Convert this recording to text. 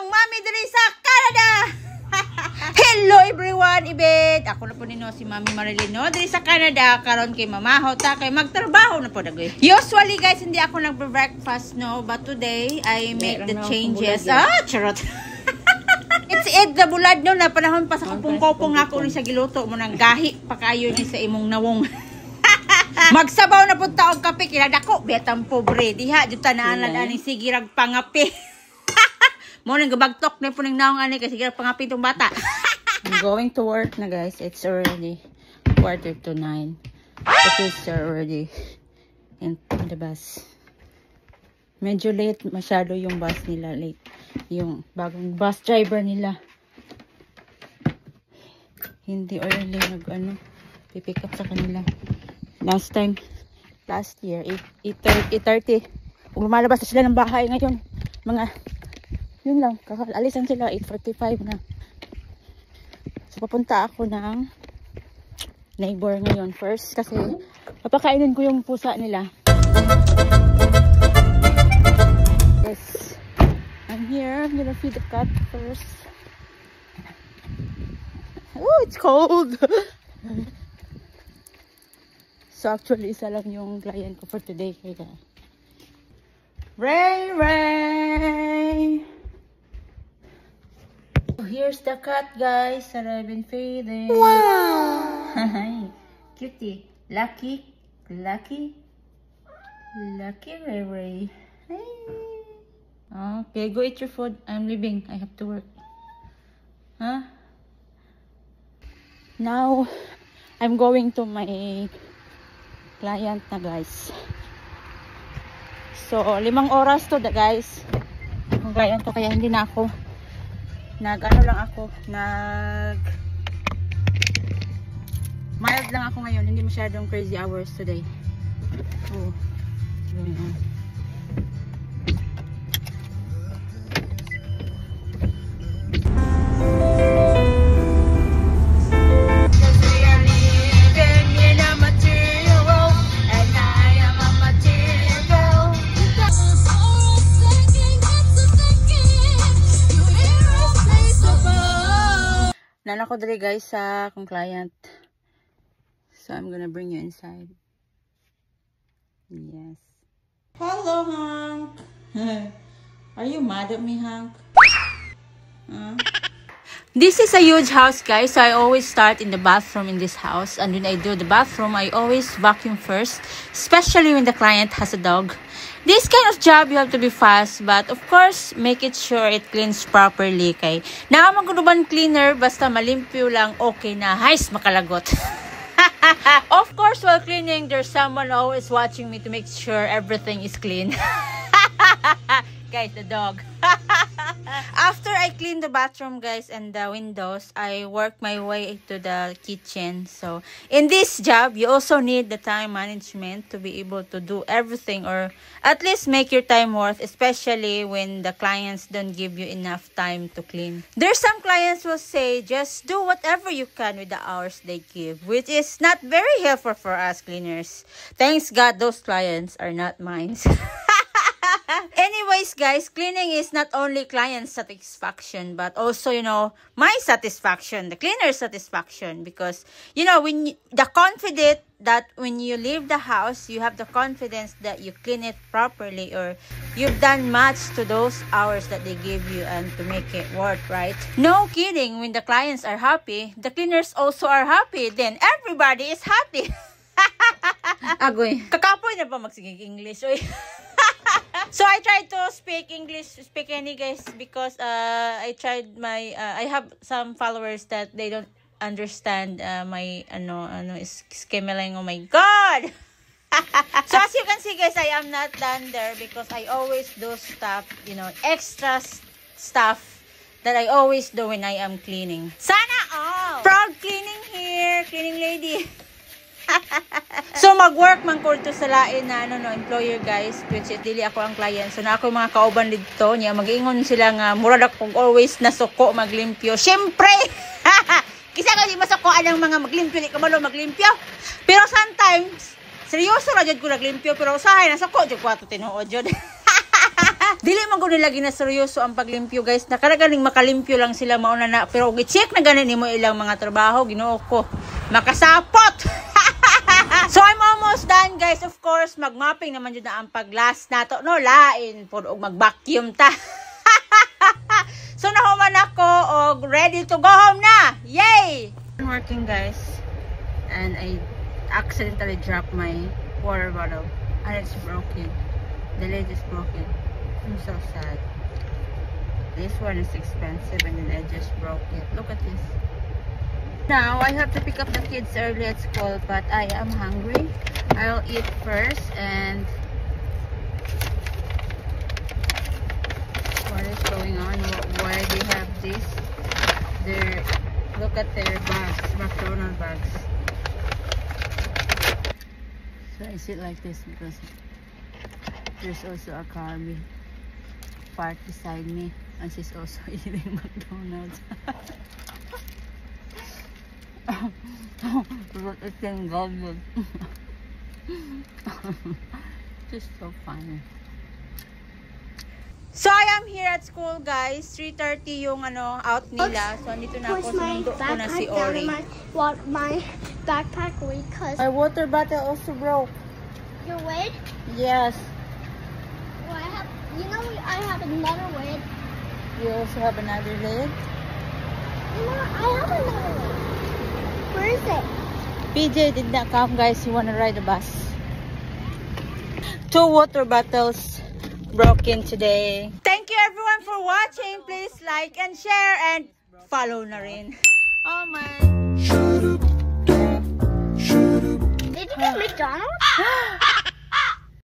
inyong mami diri sa Canada. Hello everyone, ibet. Ako na po nino si Mami Marilyn no diri sa Canada karon kay mamaho ta kay magtrabaho na po dagoy. Usually guys hindi ako nagbe-breakfast no, but today I make the changes. Charot. It's Eid na bulad no na panahon pa sa kupong-kopong ako ni sa giluto mo nang gahi pa kayo ni sa imong nawong. Magsabaw na punta og kape kinadako betang pobre diha jud tanaanan ani sigirag pangapi. Mo nang gabagtok na po ng naong ani kasi sigirag pangapi tong bata. I'm going to work na guys. It's already 8:45. It is already in the bus. Medyo late masyado yung bus nila, late. Yung bagong bus driver nila. Hindi early pipick up sa kanila. Last year, 8:30. Kung lumalabas na sila ng bahay ngayon, yun lang, kakalisan sila, 8:45 na. So, papunta ako ng neighbor ngayon first kasi papakainin ko yung pusa nila. Yes. I'm here. I'm gonna feed the cat first. Oh, it's cold! So, actually, isa lang yung client ko for today. Ray! Here's the cat, guys, that I've been feeding. Wow! Cutie. Lucky Ray. Hey. Okay, go eat your food. I'm leaving. I have to work. Huh? Now, I'm going to my client na, guys. So, 5 oras to, guys. Ang client ko, kaya hindi na ako mild lang ako ngayon, hindi masyadong crazy hours today. Nana ko dali guys sa akong client. So I'm gonna bring you inside. Yes. Hello, Hank. Are you mad at me, Hank? This is a huge house, guys. So I always start in the bathroom in this house. And when I do the bathroom, I always vacuum first. Especially when the client has a dog. This kind of job, you have to be fast. But of course, make it sure it cleans properly. Kay nakamagunuban cleaner, basta malimpyo lang, okay na. Hays, makalagot. Of course, while cleaning, there's someone always watching me to make sure everything is clean. Guys, the dog. After I clean the bathroom, guys, and the windows, I work my way to the kitchen. So, in this job, you also need the time management to be able to do everything or at least make your time worth, especially when the clients don't give you enough time to clean. There's some clients will say, just do whatever you can with the hours they give, which is not very helpful for us cleaners. Thanks God, those clients are not mine. Anyways, guys, cleaning is not only client satisfaction, but also, my satisfaction, the cleaner's satisfaction. Because, when when you leave the house, you have the confidence that you clean it properly or you've done much to those hours that they give you and to make it work, right? No kidding, when the clients are happy, the cleaners also are happy. Then everybody is happy. Agoy. Kakapoy na ba magsigig English? Oy. So I tried to speak any guys because I tried I have some followers that they don't understand my schemeling. Oh my god. So as you can see guys, I am not done there because I always do stuff, extra stuff that I always do when I am cleaning. Sana all. Proud cleaning here, cleaning lady. So mag-work man ko to sa lain na employer guys, which is dili ako ang client. So na ako mga kauban dito niya mag-ingon sila nga murad ako always nasuko maglimpyo. Syempre. Kisa ka di masukoan ang mga maglimpyo, di ka malo maglimpyo. Pero sometimes seryoso ra jud ko naglimpyo pero usahay nasuko jud ko ato tinuod jud. Dili man ko nila ginaseryoso ang paglimpyo guys. Nakaragaling makalimpyo lang sila mauna na. Pero i-check na ganin mo ilang mga trabaho. Ginoo ko. Makasapot! So I'm almost done guys. Of course, magmapping naman yun na ang pag-last nato. No, lain po og mag-vacuum ta. So nahuman ako og ready to go home na. Yay! I'm working guys. And I accidentally dropped my water bottle. And it's broken. The lid is broken. I'm so sad. This one is expensive and then I just broke it. Look at this. Now, I have to pick up the kids early at school, but I am hungry. I'll eat first and... What is going on? Why they have this? Look at their bags, McDonald's bags. So I sit like this because there's also a car parked beside me and she's also eating McDonald's. Look, it can go good. Just so funny. So I am here at school guys. 3:30 yung out nila. So andito na ako. Sinundo ko na si Ori. My backpack weight because My water bottle also broke. your weight. Yes. Well, I have another weight. You also have another lid? I have another weight. Where is it? PJ did not come guys. He wanna ride the bus. 2 water bottles broken today. Thank you everyone for watching. Please like and share and follow na rin. Oh my. Did you get McDonald's?